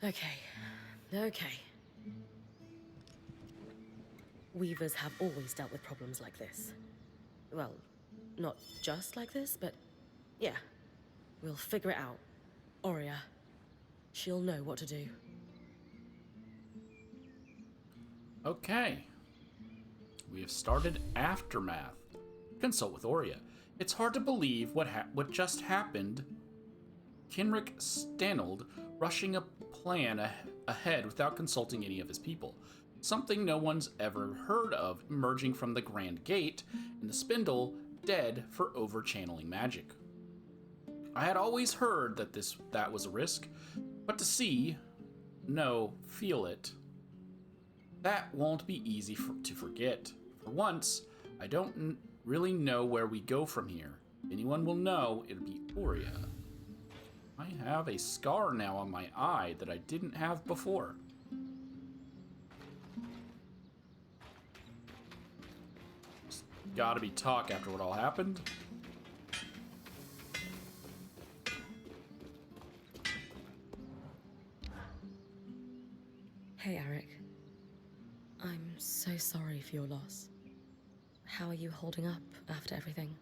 Okay. Okay. Weavers have always dealt with problems like this. Well, not just like this, but yeah. We'll figure it out. Oria. She'll know what to do. Okay. We have started Aftermath. Consult with Oria. It's hard to believe what just happened. Kenrick Stanold rushing a plan ahead without consulting any of his people. Something no one's ever heard of emerging from the Grand Gate, and the Spindle dead for over-channeling magic. I had always heard that was a risk, but to see, no, feel it, that won't be easy to forget. For once, I don't really know where we go from here. If anyone will know, it'll be Oria. I have a scar now on my eye that I didn't have before. It's gotta be talk after what all happened. Hey, Eric. I'm so sorry for your loss. How are you holding up after everything?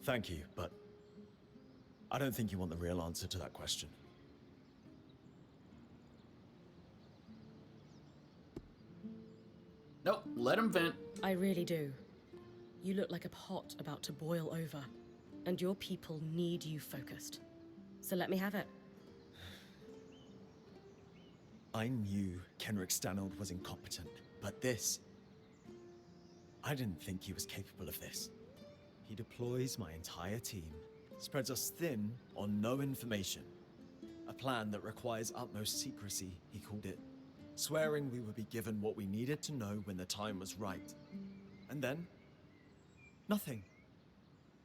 Thank you, but I don't think you want the real answer to that question. Nope, let him vent. I really do. You look like a pot about to boil over, and your people need you focused. So let me have it. I knew Kenrick Stanold was incompetent, but this... I didn't think he was capable of this. He deploys my entire team, spreads us thin on no information. A plan that requires utmost secrecy, he called it. Swearing we would be given what we needed to know when the time was right. And then, nothing.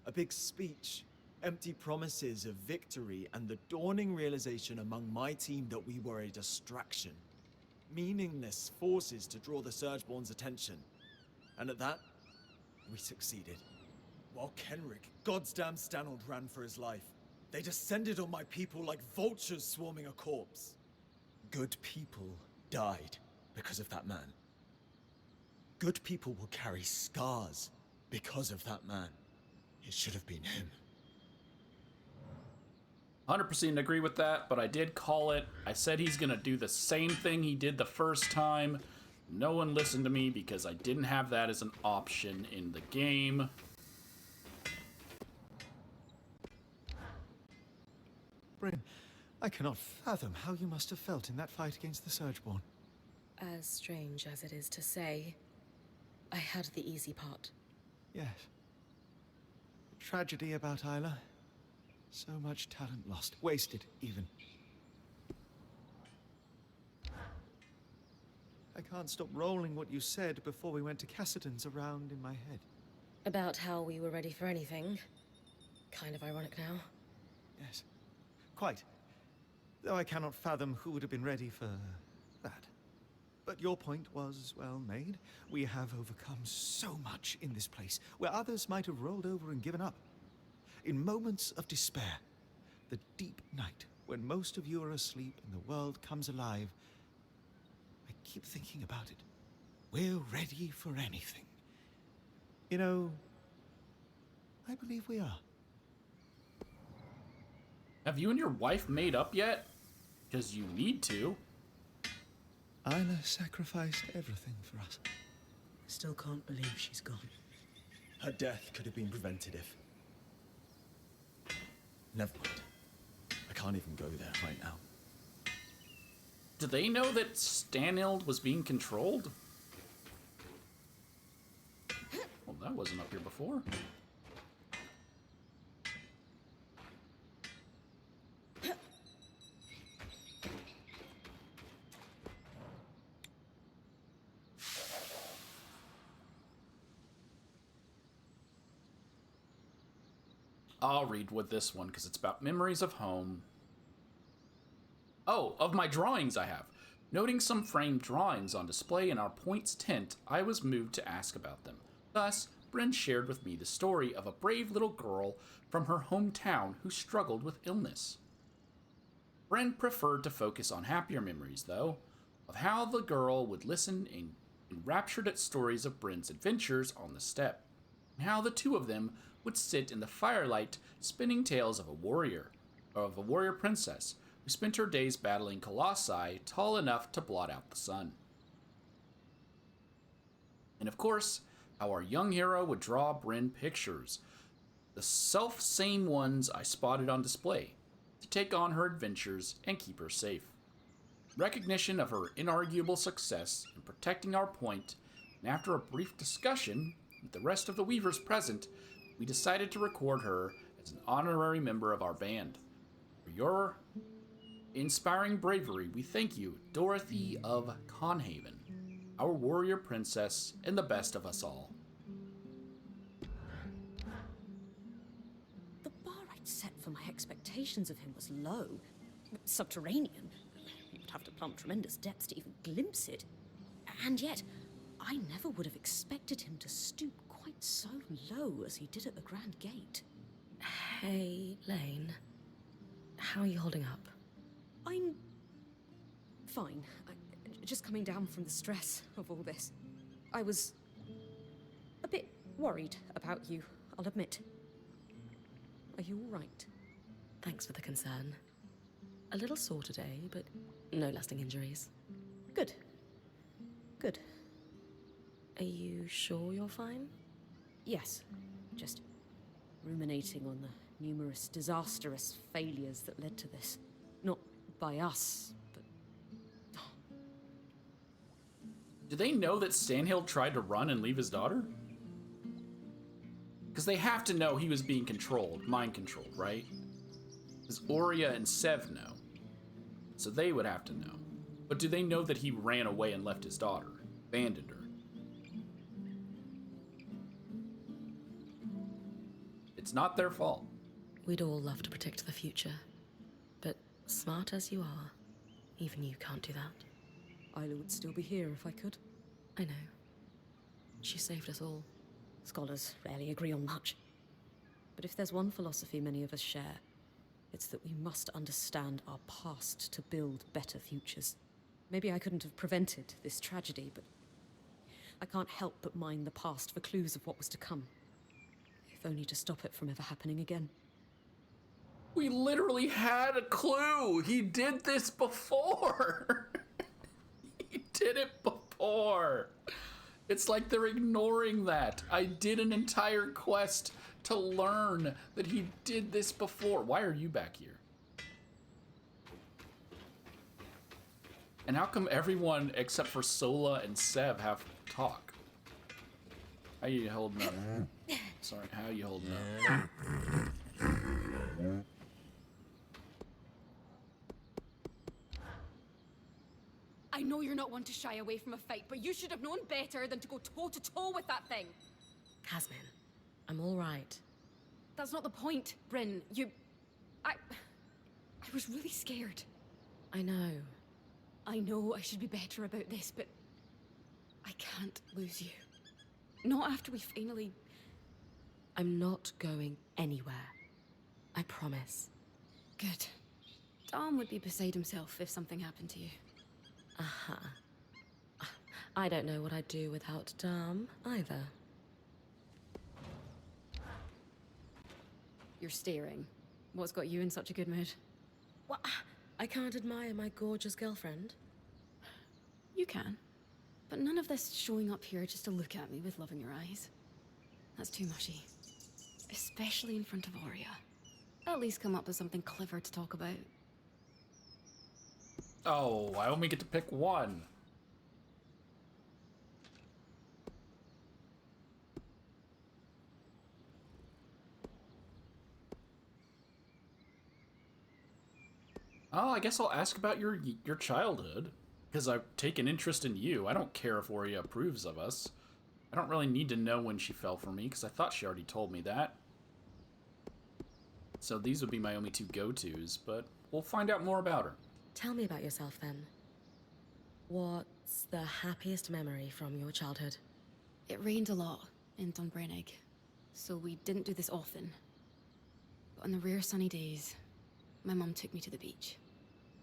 A big speech, empty promises of victory, and the dawning realization among my team that we were a distraction. Meaningless forces to draw the Surgeborn's attention. And at that, we succeeded. While Kenrick, goddamn Stanold, ran for his life, they descended on my people like vultures swarming a corpse. Good people died because of that man. Good people will carry scars because of that man. It should have been him. 100% agree with that, but I did call it. I said he's gonna do the same thing he did the first time. No one listened to me because I didn't have that as an option in the game. Bryn, I cannot fathom how you must have felt in that fight against the Surgeborn. As strange as it is to say, I had the easy part. Yes. The tragedy about Isla. So much talent lost. Wasted, even. I can't stop rolling what you said before we went to Cassidy's around in my head. About how we were ready for anything. Kind of ironic now. Yes. Quite. Though I cannot fathom who would have been ready for that. But your point was well made. We have overcome so much in this place, where others might have rolled over and given up. In moments of despair, the deep night, when most of you are asleep and the world comes alive, I keep thinking about it. We're ready for anything. You know, I believe we are. Have you and your wife made up yet? Because you need to. Isla sacrificed everything for us. Still can't believe she's gone. Her death could have been prevented if... Never mind. I can't even go there right now. Do they know that Stanild was being controlled? Well, that wasn't up here before. I'll read with this one because it's about memories of home. Oh, of my drawings I have. Noting some framed drawings on display in our Points tent, I was moved to ask about them. Thus, Bryn shared with me the story of a brave little girl from her hometown who struggled with illness. Bryn preferred to focus on happier memories, though, of how the girl would listen enraptured at stories of Bryn's adventures on the steppe, and how the two of them would sit in the firelight spinning tales of a warrior princess who spent her days battling colossi tall enough to blot out the sun. And of course, how our young hero would draw Bryn pictures, the self-same ones I spotted on display, to take on her adventures and keep her safe. Recognition of her inarguable success in protecting our point, and after a brief discussion with the rest of the Weavers present, we decided to record her as an honorary member of our band. For your inspiring bravery, we thank you, Dorothy of Conhaven, our warrior princess and the best of us all. The bar I'd set for my expectations of him was low. Subterranean. You would have to plumb tremendous depths to even glimpse it. And yet, I never would have expected him to stoop quite so low as he did at the Grand Gate. Hey, Lane. How are you holding up? I'm fine. Just coming down from the stress of all this. I was a bit worried about you, I'll admit. Are you all right? Thanks for the concern. A little sore today, but no lasting injuries. Good. Good. Are you sure you're fine? Yes. Just ruminating on the numerous disastrous failures that led to this. Not by us, but... Do they know that Stanhill tried to run and leave his daughter? Because they have to know he was being controlled, mind controlled, right? Because Aurea and Sev know. So they would have to know. But do they know that he ran away and left his daughter? Abandoned her? It's not their fault. We'd all love to predict the future. But smart as you are, even you can't do that. Isla would still be here if I could. I know. She saved us all. Scholars rarely agree on much. But if there's one philosophy many of us share, it's that we must understand our past to build better futures. Maybe I couldn't have prevented this tragedy, but I can't help but mine the past for clues of what was to come. If only to stop it from ever happening again. We literally had a clue. He did this before. He did it before. It's like they're ignoring that. I did an entire quest to learn that he did this before. Why are you back here? And how come everyone except for Sola and Sev have talk? How you holding up? Sorry, how you holding up? I know you're not one to shy away from a fight, but you should have known better than to go toe-to-toe with that thing. Casmin, I'm all right. That's not the point, Bryn. I was really scared. I know. I know I should be better about this, but I can't lose you. Not after we finally... I'm not going anywhere. I promise. Good. Dom would be beside himself if something happened to you. Uh-huh. I don't know what I'd do without Dom, either. You're staring. What's got you in such a good mood? What? I can't admire my gorgeous girlfriend. You can. But none of this showing up here just to look at me with love in your eyes. That's too mushy. Especially in front of Aurea. At least come up with something clever to talk about. Oh, I only get to pick one. Oh, I guess I'll ask about your childhood. Because I've taken interest in you. I don't care if Aurea approves of us. I don't really need to know when she fell for me, because I thought she already told me that. So these would be my only two go-tos, but we'll find out more about her. Tell me about yourself, then. What's the happiest memory from your childhood? It rained a lot in Dunbrennig, so we didn't do this often. But on the rare sunny days, my mum took me to the beach.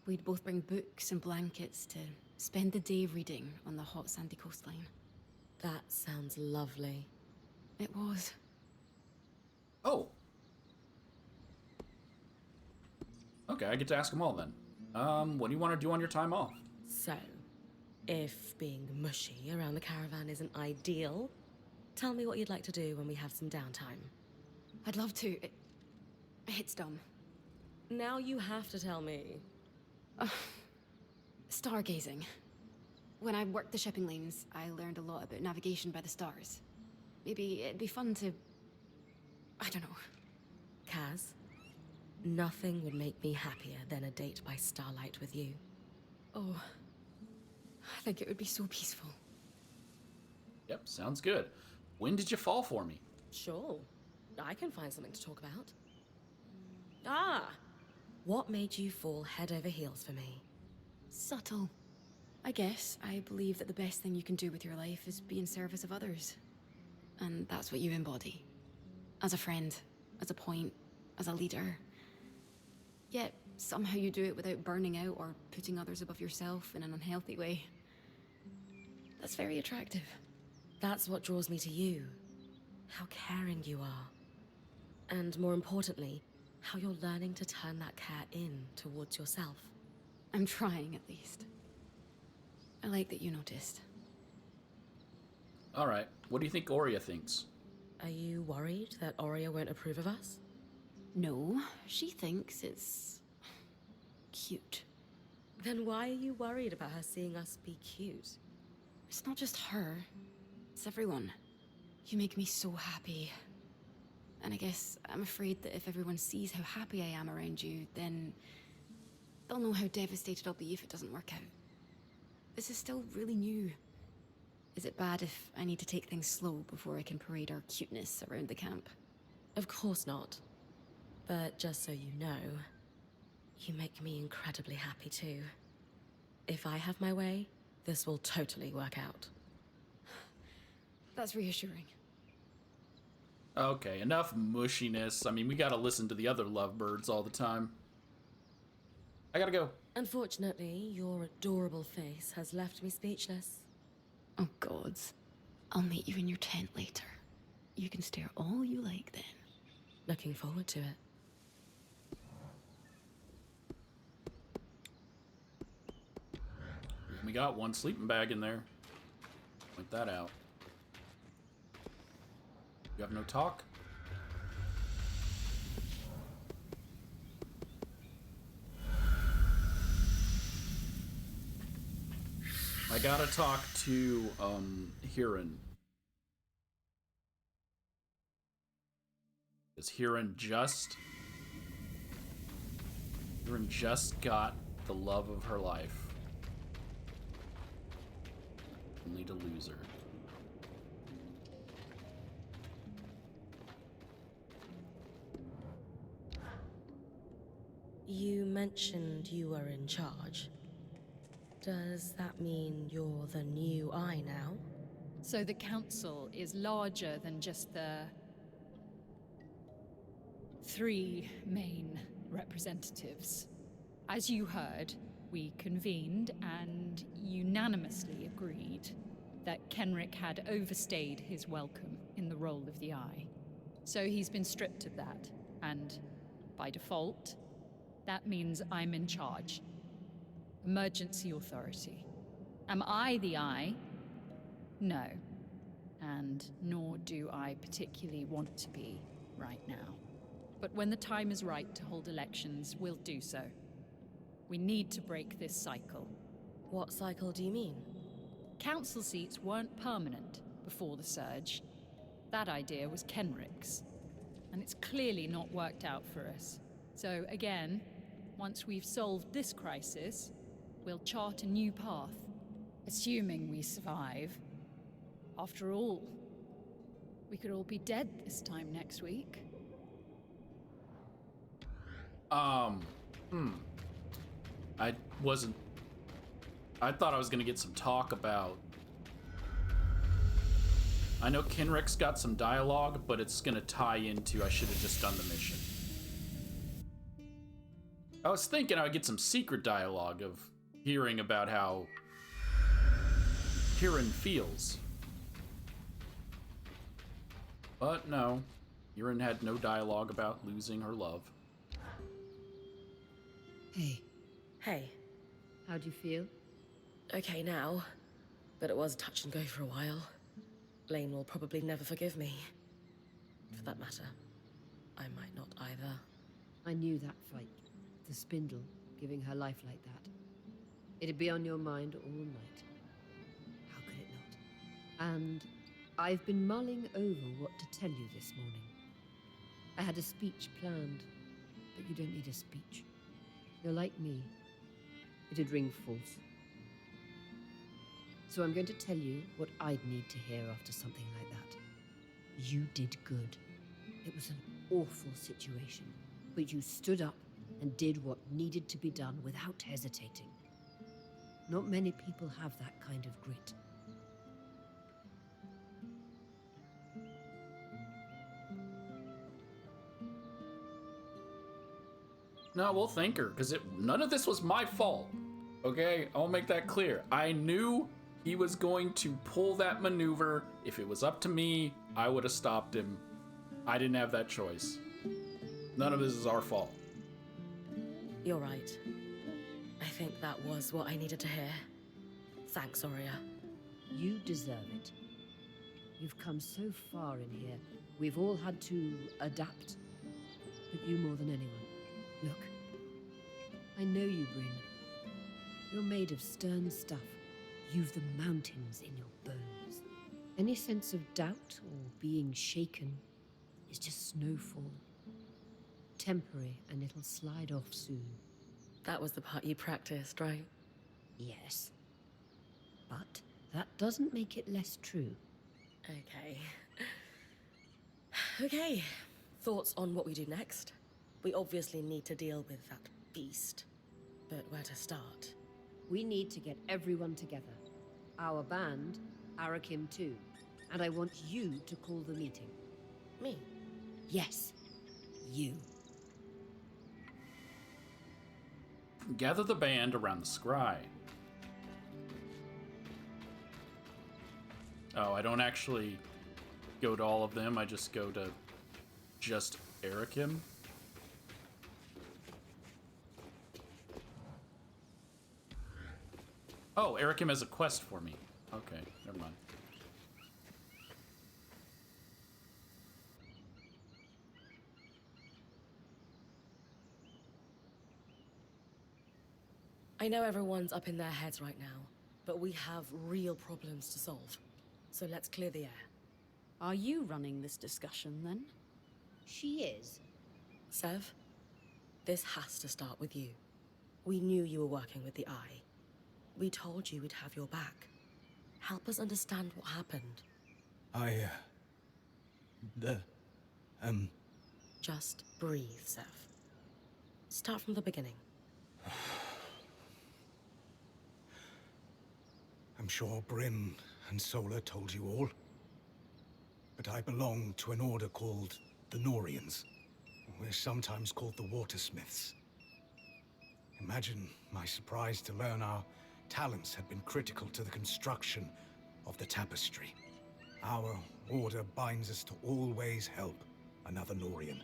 We'd both bring books and blankets to spend the day reading on the hot sandy coastline. That sounds lovely. It was. Oh. Okay, I get to ask them all then. What do you want to do on your time off? So, if being mushy around the caravan isn't ideal, tell me what you'd like to do when we have some downtime. I'd love to. It's dumb. Now you have to tell me. Stargazing. When I worked the shipping lanes, I learned a lot about navigation by the stars. Maybe it'd be fun to... I don't know. Kaz, nothing would make me happier than a date by starlight with you. Oh, I think it would be so peaceful. Yep, sounds good. When did you fall for me? Sure, I can find something to talk about. Ah! What made you fall head over heels for me? Subtle. I guess I believe that the best thing you can do with your life is be in service of others. And that's what you embody. As a friend, as a point, as a leader. Yet, somehow you do it without burning out or putting others above yourself in an unhealthy way. That's very attractive. That's what draws me to you. How caring you are. And more importantly, how you're learning to turn that care in towards yourself. I'm trying, at least. I like that you noticed. Alright, what do you think Aurea thinks? Are you worried that Aurea won't approve of us? No, she thinks it's... cute. Then why are you worried about her seeing us be cute? It's not just her. It's everyone. You make me so happy. And I guess I'm afraid that if everyone sees how happy I am around you, then they'll know how devastated I'll be if it doesn't work out. This is still really new. Is it bad if I need to take things slow before I can parade our cuteness around the camp? Of course not. But just so you know, you make me incredibly happy too. If I have my way, this will totally work out. That's reassuring. Okay, enough mushiness. I mean, we gotta listen to the other lovebirds all the time. I gotta go. Unfortunately, your adorable face has left me speechless. Oh, gods. I'll meet you in your tent later. You can stare all you like then. Looking forward to it. We got one sleeping bag in there. Point that out. You have no talk? I gotta talk to, Hiran. Is Hiran just got the love of her life. Only to lose her. You mentioned you were in charge. Does that mean you're the new eye now? So the council is larger than just the 3 main representatives. As you heard, we convened and unanimously agreed that Kenric had overstayed his welcome in the role of the Eye. So he's been stripped of that, and by default, that means I'm in charge. Emergency authority. Am I the Eye? No. And nor do I particularly want to be right now. But when the time is right to hold elections, we'll do so. We need to break this cycle. What cycle do you mean? Council seats weren't permanent before the surge. That idea was Kenric's. And it's clearly not worked out for us. So again, once we've solved this crisis, we'll chart a new path. Assuming we survive. After all, we could all be dead this time next week. I thought I was gonna get some talk about... I know Kenric's got some dialogue, but it's gonna tie into I should have just done the mission. I was thinking I would get some secret dialogue of hearing about how Kieran feels. But no, Kieran had no dialogue about losing her love. Hey, Hey, How do you feel? okay now, but it was touch and go for a while. Lane will probably never forgive me. For that matter, I might not either. I knew that fight. The spindle, giving her life like that. It'd be on your mind all night. How could it not? And I've been mulling over what to tell you this morning. I had a speech planned, but you don't need a speech. You're like me. It'd ring false. So I'm going to tell you what I'd need to hear after something like that. You did good. It was an awful situation, but you stood up and did what needed to be done without hesitating. Not many people have that kind of grit. No, we'll thank her, because none of this was my fault. Okay? I'll make that clear. I knew he was going to pull that maneuver. If it was up to me, I would have stopped him. I didn't have that choice. None of this is our fault. You're right. I think that was what I needed to hear. Thanks, Aurea. You deserve it. You've come so far in here. We've all had to adapt. But you more than anyone. Look. I know you, Bryn. You're made of stern stuff. You've the mountains in your bones. Any sense of doubt or being shaken is just snowfall. Temporary, and it'll slide off soon. That was the part you practiced, right? Yes. But that doesn't make it less true. Okay. Okay. Thoughts on what we do next? We obviously need to deal with that beast. But where to start? We need to get everyone together. Our band, Arakim too. And I want you to call the meeting. Me? Yes, you. Gather the band around the scry. Oh, I don't actually go to all of them. I just go to just Arakim. Oh, Arakim has a quest for me. Okay, never mind. I know everyone's up in their heads right now, but we have real problems to solve. So let's clear the air. Are you running this discussion then? She is. Sev, this has to start with you. We knew you were working with the Eye. We told you we'd have your back. Help us understand what happened. Just breathe, Sev. Start from the beginning. I'm sure Bryn and Sola told you all. But I belong to an order called the Norians. We're sometimes called the Watersmiths. Imagine my surprise to learn our talents had been critical to the construction of the tapestry. Our order binds us to always help another Norian.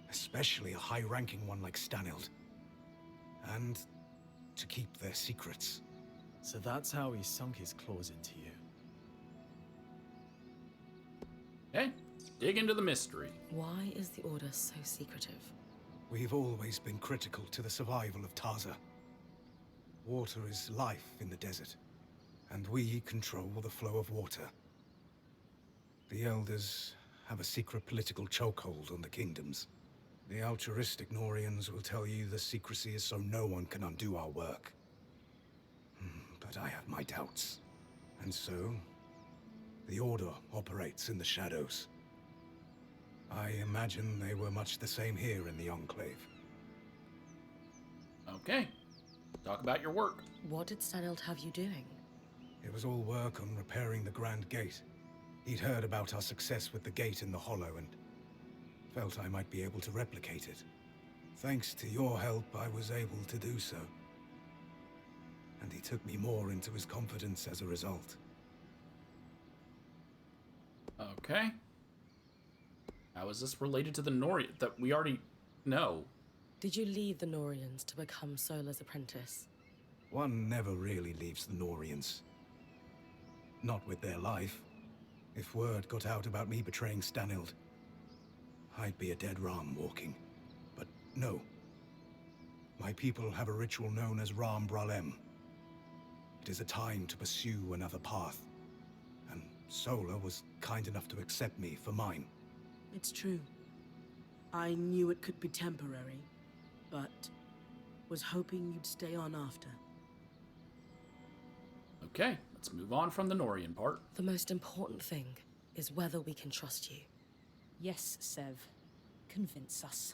Especially a high-ranking one like Stanild. And to keep their secrets. So that's how he sunk his claws into you. Hey, dig into the mystery. Why is the Order so secretive? We've always been critical to the survival of Taza. Water is life in the desert, and we control the flow of water. The Elders have a secret political chokehold on the kingdoms. The altruistic Norians will tell you the secrecy is so no one can undo our work. But I have my doubts. And so, the Order operates in the shadows. I imagine they were much the same here in the Enclave. Okay, talk about your work. What did Stanild have you doing? It was all work on repairing the Grand Gate. He'd heard about our success with the gate in the Hollow and felt I might be able to replicate it. Thanks to your help, I was able to do so. And he took me more into his confidence as a result. Okay. How is this related to the Nori that we already know? Did you leave the Norians to become Sola's apprentice? One never really leaves the Norians. Not with their life. If word got out about me betraying Stanild, I'd be a dead ram walking. But no. My people have a ritual known as Ram Bralem. It is a time to pursue another path. And Sola was kind enough to accept me for mine. It's true. I knew it could be temporary, but was hoping you'd stay on after. Okay, let's move on from the Norian part. The most important thing is whether we can trust you. Yes, Sev. Convince us.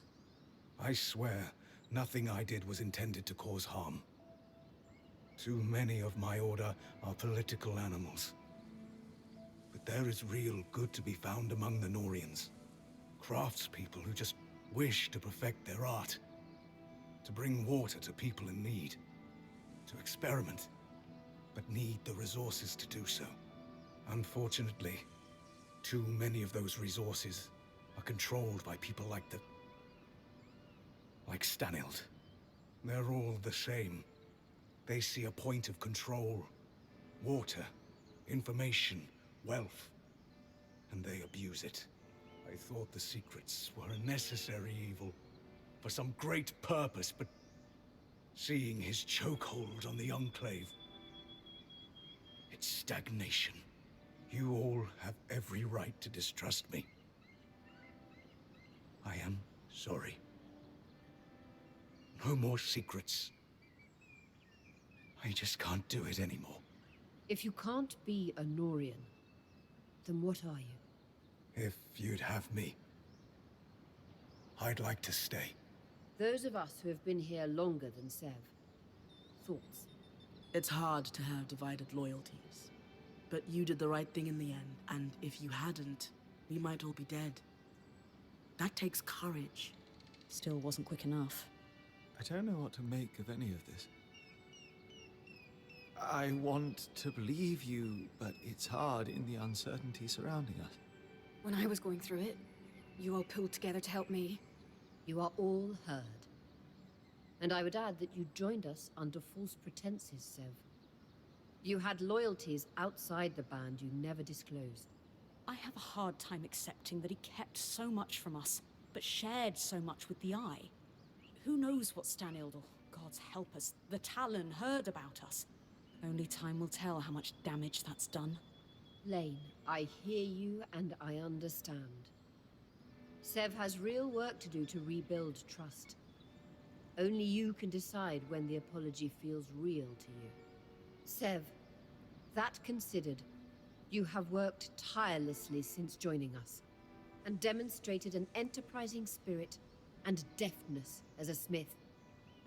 I swear, nothing I did was intended to cause harm. Too many of my order are political animals. But there is real good to be found among the Norians. Craftspeople who just wish to perfect their art. To bring water to people in need. To experiment, but need the resources to do so. Unfortunately, too many of those resources are controlled by people like Stanild. They're all the same. They see a point of control, water, information, wealth, and they abuse it. I thought the secrets were a necessary evil for some great purpose, but seeing his chokehold on the Enclave, it's stagnation. You all have every right to distrust me. I am sorry. No more secrets. I just can't do it anymore. If you can't be a Norian, then what are you? If you'd have me, I'd like to stay. Those of us who have been here longer than Sev. Thoughts? It's hard to have divided loyalties. But you did the right thing in the end, and if you hadn't, we might all be dead. That takes courage. Still wasn't quick enough. I don't know what to make of any of this. I want to believe you, but it's hard in the uncertainty surrounding us. When I was going through it, you all pulled together to help me. You are all heard. And I would add that you joined us under false pretenses, Sev. You had loyalties outside the band you never disclosed. I have a hard time accepting that he kept so much from us, but shared so much with the Eye. Who knows what Stanild, or gods help us, the Talon heard about us? Only time will tell how much damage that's done. Lane, I hear you and I understand. Sev has real work to do to rebuild trust. Only you can decide when the apology feels real to you. Sev, that considered, you have worked tirelessly since joining us, and demonstrated an enterprising spirit and deftness as a smith.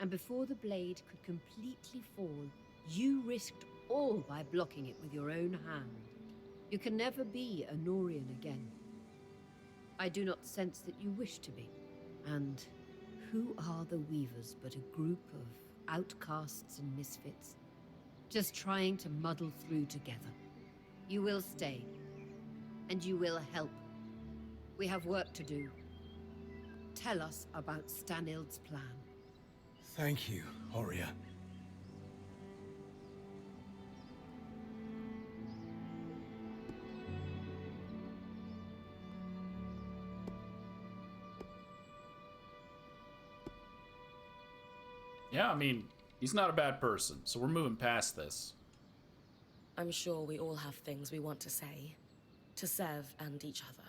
And before the blade could completely fall, you risked all by blocking it with your own hand. You can never be a Norian again. I do not sense that you wish to be. And who are the Weavers but a group of outcasts and misfits? Just trying to muddle through together. You will stay. And you will help. We have work to do. Tell us about Stanild's plan. Thank you, Aurea. Yeah, I mean, he's not a bad person, so we're moving past this. I'm sure we all have things we want to say. To Sev and each other.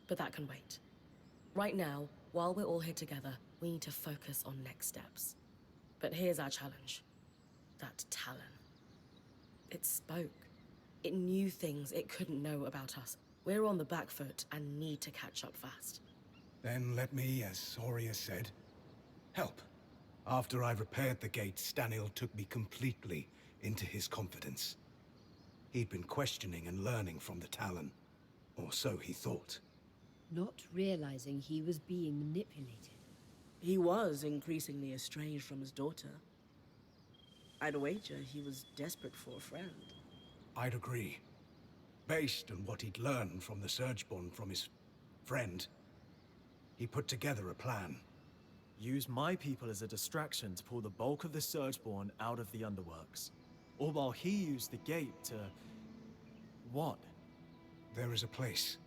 But that can wait. Right now, while we're all here together, we need to focus on next steps. But here's our challenge. That Talon. It spoke. It knew things it couldn't know about us. We're on the back foot and need to catch up fast. Then let me, as Aurea said, help. After I repaired the gate, Stanild took me completely into his confidence. He'd been questioning and learning from the Talon. Or so he thought. Not realizing he was being manipulated. He was increasingly estranged from his daughter. I'd wager he was desperate for a friend. I'd agree. Based on what he'd learned from the Surgeborn from his friend, he put together a plan. Use my people as a distraction to pull the bulk of the Surgeborn out of the underworks. All while he used the gate to... what? There is a place,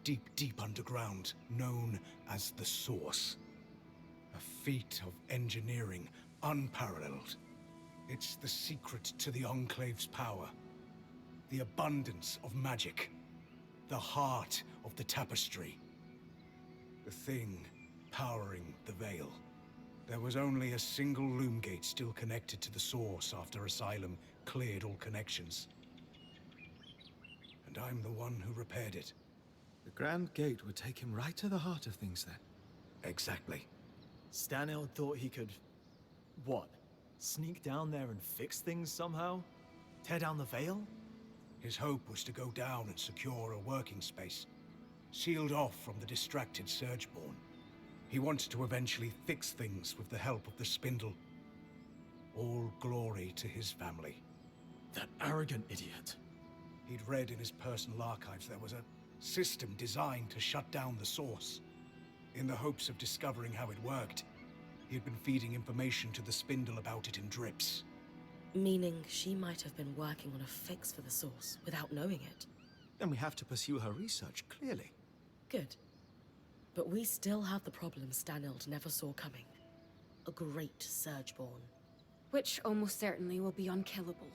deep, deep underground, known as the Source. A feat of engineering unparalleled. It's the secret to the Enclave's power. The abundance of magic. The heart of the tapestry. The thing powering the Veil. There was only a single loom gate still connected to the Source after Asylum cleared all connections. And I'm the one who repaired it. The Grand Gate would take him right to the heart of things then. Exactly. Staneld thought he could... what? Sneak down there and fix things somehow? Tear down the Veil? His hope was to go down and secure a working space, sealed off from the distracted Surgeborn. He wanted to eventually fix things with the help of the Spindle. All glory to his family. That arrogant idiot. He'd read in his personal archives there was a system designed to shut down the Source. In the hopes of discovering how it worked, he had been feeding information to the Spindle about it in drips. Meaning she might have been working on a fix for the Source without knowing it. Then we have to pursue her research, clearly. Good. But we still have the problem Staneld never saw coming. A great Surgeborn. Which almost certainly will be unkillable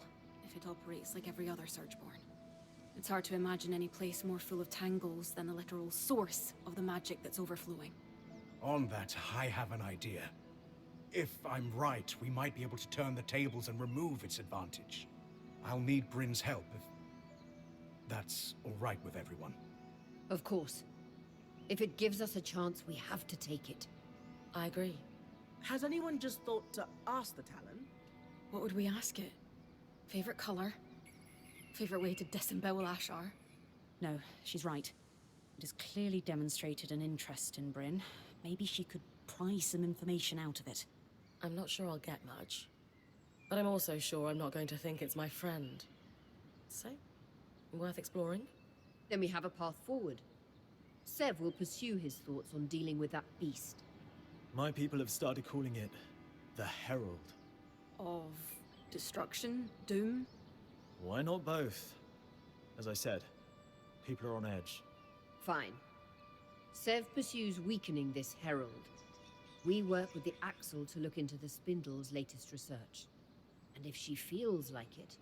if it operates like every other Surgeborn. It's hard to imagine any place more full of tangles than the literal source of the magic that's overflowing. On that, I have an idea. If I'm right, we might be able to turn the tables and remove its advantage. I'll need Bryn's help if that's all right with everyone. Of course. If it gives us a chance, we have to take it. I agree. Has anyone just thought to ask the Talon? What would we ask it? Favorite color? Favorite way to disembowel Ashar? No, she's right. It has clearly demonstrated an interest in Bryn. Maybe she could pry some information out of it. I'm not sure I'll get much. But I'm also sure I'm not going to think it's my friend. So, worth exploring? Then we have a path forward. Sev will pursue his thoughts on dealing with that beast. My people have started calling it the Herald. Of destruction? Doom? Why not both? As I said, people are on edge. Fine. Sev pursues weakening this Herald. We work with the Axle to look into the Spindle's latest research. And if she feels like it,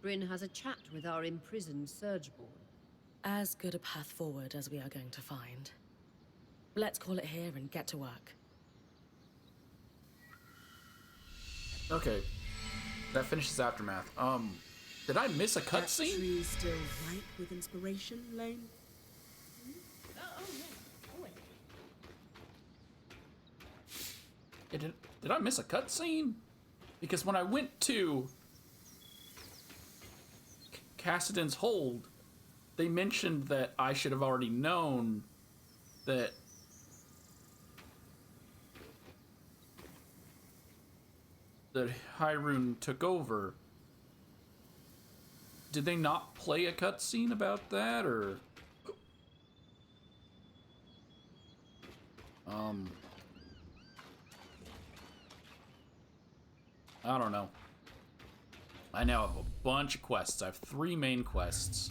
Bryn has a chat with our imprisoned Surgeborn. As good a path forward as we are going to find. Let's call it here and get to work. Okay. That finishes Aftermath. Did I miss a That cutscene? tree still ripe with inspiration, Lane? Did I miss a cutscene? Because when I went to Cassidon's Hold, they mentioned that I should have already known that Hyrule took over. Did they not play a cutscene about that, or? I don't know. I now have a bunch of quests. I have 3 main quests.